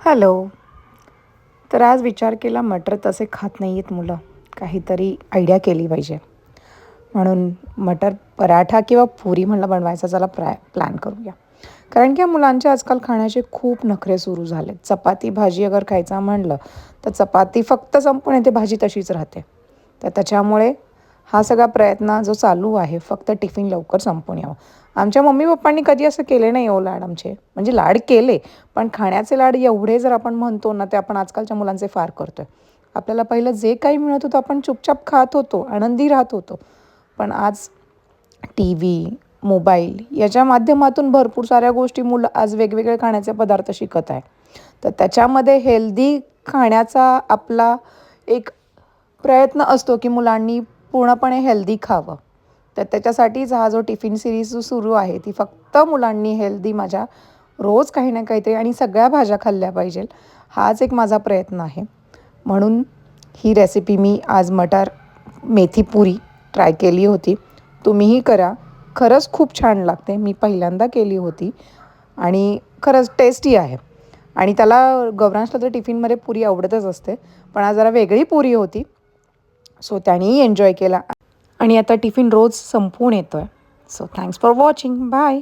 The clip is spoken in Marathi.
हॅलो. तर आज विचार केला मटर तसे खात नाही आहेत मुलं. काहीतरी आयडिया केली पाहिजे. म्हणून मटर पराठा किंवा पुरी म्हणलं बनवायचा चला प्लॅन करूया. कारण की या मुलांचे आजकाल खाण्याचे खूप नखरे सुरू झालेत. चपाती भाजी अगर खायचं म्हणलं, तर चपाती फक्त संपून येते, भाजी तशीच राहते. तर त्याच्यामुळे हा सगळा प्रयत्न जो चालू आहे, फक्त टिफिन लवकर संपून यावं. आमच्या मम्मी-पप्पांनी कधी असं केले नाही हो लाड आमचे. म्हणजे लाड केले, पण खाण्याचे लाड एवढे जर आपण म्हणतो ना, ते आपण आजकालच्या मुलांचे फार करतोय. आपल्याला पहिलं जे काही मिळत होतं, आपण चुपचाप खात होतो, आनंदी राहत होतो. पण आज टीव्ही, मोबाईल याच्या माध्यमातून भरपूर साऱ्या गोष्टी मुलं आज वेगवेगळे खाण्याचे पदार्थ शिकत आहे. तर त्याच्यामध्ये हेल्दी खाण्याचा आपला एक प्रयत्न असतो, की मुलांनी पूर्णपणे हेल्दी खावं. तर त्याच्यासाठीच हा जो टिफिन सीरीज जो सुरू आहे, ती फक्त मुलांनी हेल्दी माझ्या रोज काही ना काहीतरी आणि सगळ्या भाज्या खाल्ल्या पाहिजेल, हाच एक माझा प्रयत्न आहे. म्हणून ही रेसिपी मी आज मटार मेथी पुरी ट्राय केली होती. तुम्हीही करा. खरंच खूप छान लागते. मी पहिल्यांदा केली होती आणि खरंच टेस्टी आहे. आणि त्याला गौरांशला तर टिफिनमध्ये पुरी आवडतच असते. पण आज जरा वेगळी पुरी होती. सो त्यानेही एन्जॉय केला आणि आता टिफिन रोज संपवून येतोय. So thanks for watching. Bye.